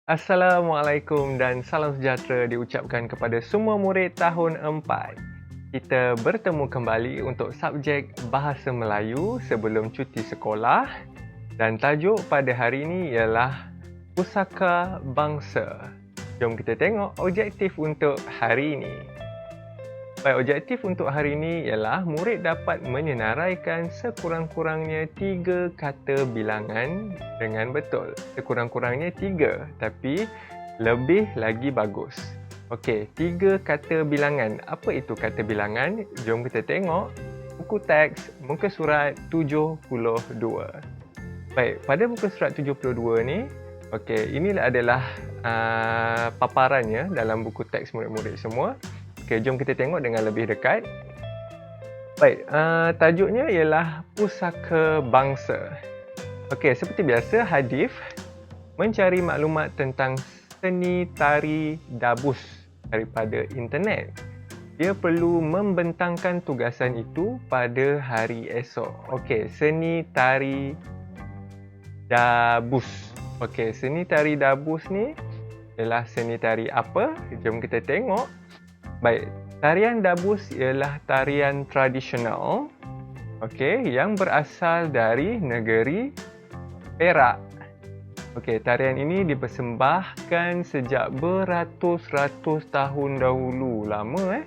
Assalamualaikum dan salam sejahtera diucapkan kepada semua murid tahun 4. Kita bertemu kembali untuk subjek Bahasa Melayu sebelum cuti sekolah dan tajuk pada hari ini ialah Pusaka Bangsa. Jom kita tengok objektif untuk hari ini. Baik, objektif untuk hari ini ialah murid dapat menyenaraikan sekurang-kurangnya 3 kata bilangan dengan betul. Sekurang-kurangnya 3, tapi lebih lagi bagus. Okey, 3 kata bilangan. Apa itu kata bilangan? Jom kita tengok buku teks muka surat 72. Baik, pada muka surat 72 ni, okey, inilah adalah paparannya dalam buku teks murid-murid semua. Okey, jom kita tengok dengan lebih dekat. Baik, tajuknya ialah Pusaka Bangsa. Okey, seperti biasa, Hadif mencari maklumat tentang seni tari dabus daripada internet. Dia perlu membentangkan tugasan itu pada hari esok. Okey, seni tari dabus. Okey, seni tari dabus ni ialah seni tari apa? Jom kita tengok. Baik, tarian dabus ialah tarian tradisional, okey, yang berasal dari negeri Perak. Okey, tarian ini dipersembahkan sejak beratus-ratus tahun dahulu. Lama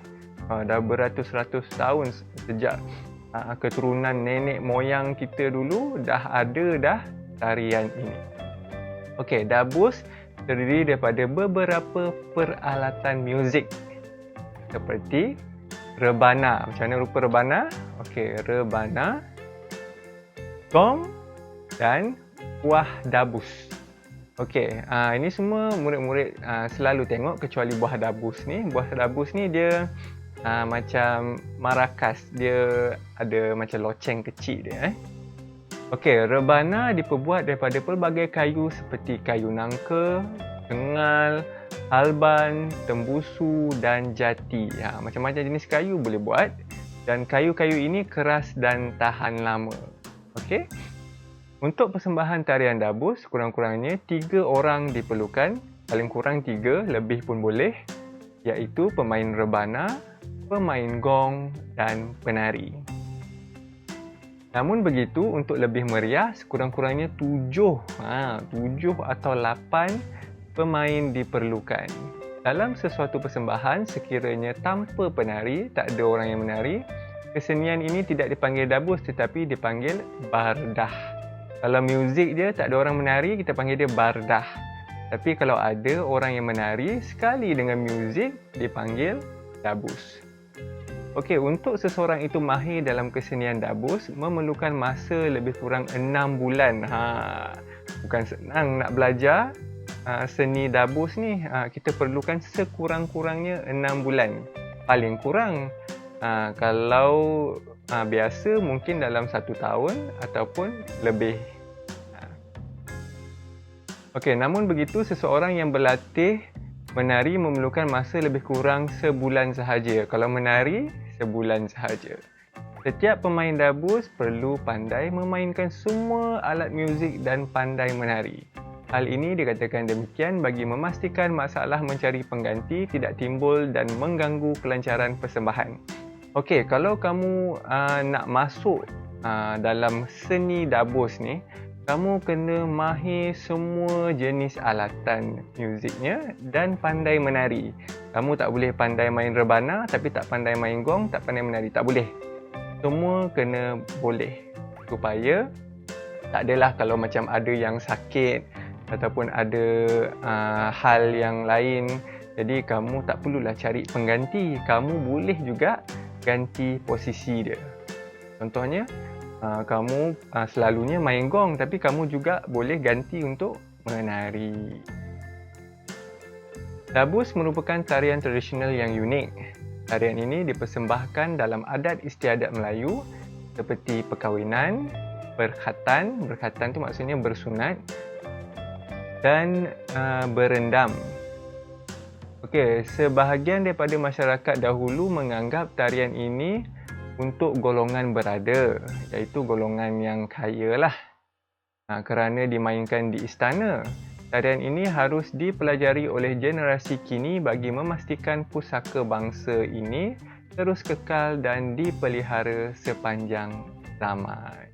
dah beratus-ratus tahun sejak keturunan nenek moyang kita dulu dah ada tarian ini. Okey, dabus terdiri daripada beberapa peralatan muzik seperti rebana. Macam mana rupa rebana? Okey, rebana, gong dan buah dabus. Okey, ini semua murid-murid selalu tengok kecuali buah dabus ni. Buah dabus ni dia macam marakas. Dia ada macam loceng kecil dia. Okey, rebana diperbuat daripada pelbagai kayu seperti kayu nangka, kengal, halban, tembusu dan jati. Macam-macam jenis kayu boleh buat dan kayu-kayu ini keras dan tahan lama. Okey. Untuk persembahan tarian dabus, kurang-kurangnya 3 orang diperlukan. Paling kurang 3, lebih pun boleh. Iaitu pemain rebana, pemain gong dan penari. Namun begitu, untuk lebih meriah, sekurang-kurangnya 7 atau 8 pemain diperlukan. Dalam sesuatu persembahan, sekiranya tanpa penari, tak ada orang yang menari, kesenian ini tidak dipanggil dabus tetapi dipanggil bardah. Kalau muzik dia tak ada orang menari, kita panggil dia bardah. Tapi kalau ada orang yang menari sekali dengan muzik, dipanggil dabus. Okey, untuk seseorang itu mahir dalam kesenian dabus, memerlukan masa lebih kurang 6 bulan. Bukan senang nak belajar seni dabus ni. Kita perlukan sekurang-kurangnya 6 bulan. Paling kurang. Kalau biasa mungkin dalam 1 tahun ataupun lebih. Okey, namun begitu seseorang yang berlatih menari memerlukan masa lebih kurang sebulan sahaja. Kalau menari, sebulan sahaja. Setiap pemain dabus perlu pandai memainkan semua alat muzik dan pandai menari. Hal ini dikatakan demikian bagi memastikan masalah mencari pengganti tidak timbul dan mengganggu kelancaran persembahan. Okey, kalau kamu nak masuk dalam seni dabus ni, kamu kena mahir semua jenis alatan muziknya dan pandai menari. Kamu tak boleh pandai main rebana tapi tak pandai main gong, tak pandai menari. Tak boleh. Semua kena boleh. Supaya tak adalah kalau macam ada yang sakit ataupun ada hal yang lain. Jadi kamu tak perlulah cari pengganti. Kamu boleh juga ganti posisi dia. Contohnya, kamu selalunya main gong tapi kamu juga boleh ganti untuk menari. Dabus merupakan tarian tradisional yang unik. Tarian ini dipersembahkan dalam adat istiadat Melayu seperti perkahwinan, berkhatan. Berkhatan tu maksudnya bersunat dan berendam. Okey, sebahagian daripada masyarakat dahulu menganggap tarian ini untuk golongan berada, iaitu golongan yang kaya lah, kerana dimainkan di istana. Tarian ini harus dipelajari oleh generasi kini bagi memastikan pusaka bangsa ini terus kekal dan dipelihara sepanjang zaman.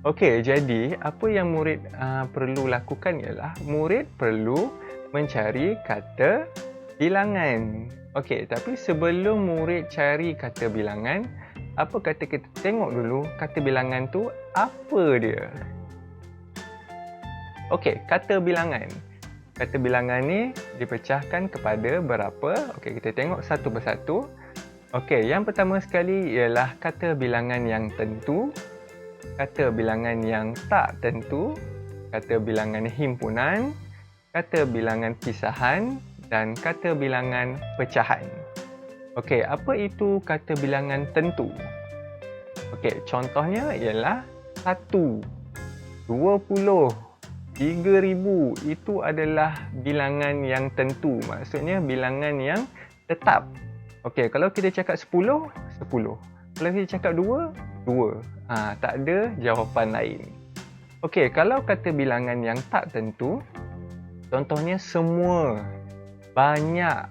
Okey, jadi apa yang murid perlu lakukan ialah murid perlu mencari kata bilangan. Okey, tapi sebelum murid cari kata bilangan, apa kata kita tengok dulu kata bilangan tu apa dia? Okey, kata bilangan. Kata bilangan ni dipecahkan kepada berapa? Okey, kita tengok satu persatu. Okey, yang pertama sekali ialah kata bilangan yang tentu, kata bilangan yang tak tentu, kata bilangan himpunan, kata bilangan pisahan dan kata bilangan pecahan. Okey, apa itu kata bilangan tentu? Okey, contohnya ialah 1, 20, 3000. Itu adalah bilangan yang tentu. Maksudnya bilangan yang tetap. Okey, kalau kita cakap 10, 10. Kalau kita cakap 2, 2. Tak ada jawapan lain. Okey, kalau kata bilangan yang tak tentu, contohnya semua, banyak,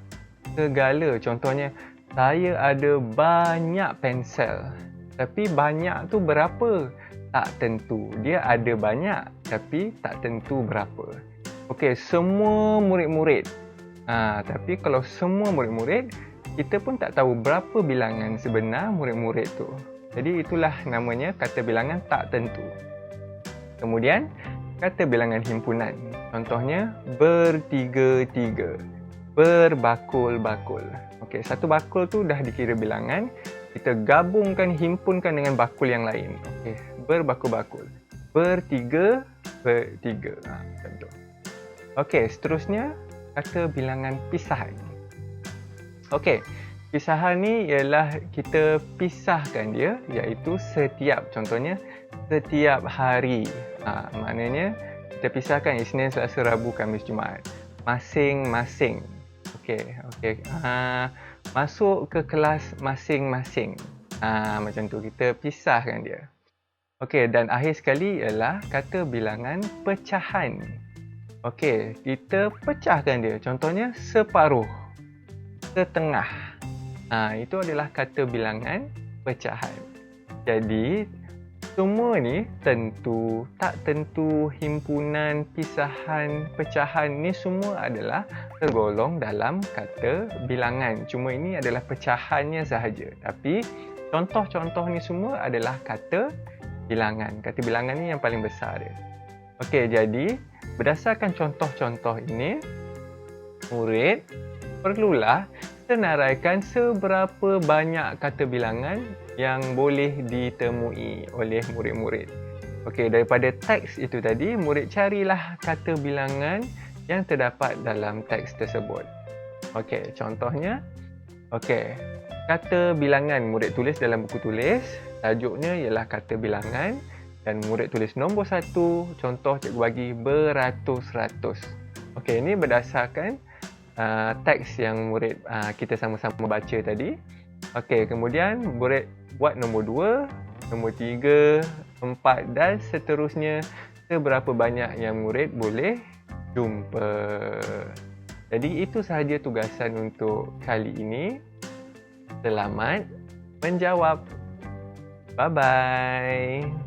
segala. Contohnya, saya ada banyak pensel. Tapi banyak tu berapa? Tak tentu. Dia ada banyak, tapi tak tentu berapa. Okey, semua murid-murid. Tapi kalau semua murid-murid, kita pun tak tahu berapa bilangan sebenar murid-murid tu. Jadi itulah namanya kata bilangan tak tentu. Kemudian, kata bilangan himpunan. Contohnya, bertiga-tiga, berbakul-bakul. Okey, satu bakul tu dah dikira bilangan. Kita gabungkan, himpunkan dengan bakul yang lain. Okey, berbakul-bakul. Bertiga, bertiga. Macam tu. Okey, seterusnya, kata bilangan pisahan. Okey, pisahan ni ialah kita pisahkan dia, iaitu setiap. Contohnya, setiap hari. Maknanya, kita pisahkan Isnin, Selasa, Rabu, Khamis, Jumaat. Masing-masing. Okey. Masuk ke kelas masing-masing. Macam tu, kita pisahkan dia. Okey, dan akhir sekali ialah kata bilangan pecahan. Okey, kita pecahkan dia. Contohnya, separuh, setengah. Itu adalah kata bilangan pecahan. Jadi, semua ni tentu, tak tentu, himpunan, pisahan, pecahan ni semua adalah tergolong dalam kata bilangan. Cuma ini adalah pecahannya sahaja. Tapi, contoh-contoh ni semua adalah kata bilangan. Kata bilangan ni yang paling besar dia. Okey, jadi berdasarkan contoh-contoh ini, murid perlulah senaraikan seberapa banyak kata bilangan yang boleh ditemui oleh murid-murid. Okey, daripada teks itu tadi, murid carilah kata bilangan yang terdapat dalam teks tersebut. Okey, contohnya, kata bilangan murid tulis dalam buku tulis, tajuknya ialah kata bilangan dan murid tulis nombor 1, contoh cikgu bagi beratus-ratus. Okey, ini berdasarkan teks yang murid kita sama-sama baca tadi. Okey, kemudian murid buat nombor 2, nombor 3, 4 dan seterusnya seberapa banyak yang murid boleh jumpa. Jadi itu sahaja tugasan untuk kali ini. Selamat menjawab. Bye-bye.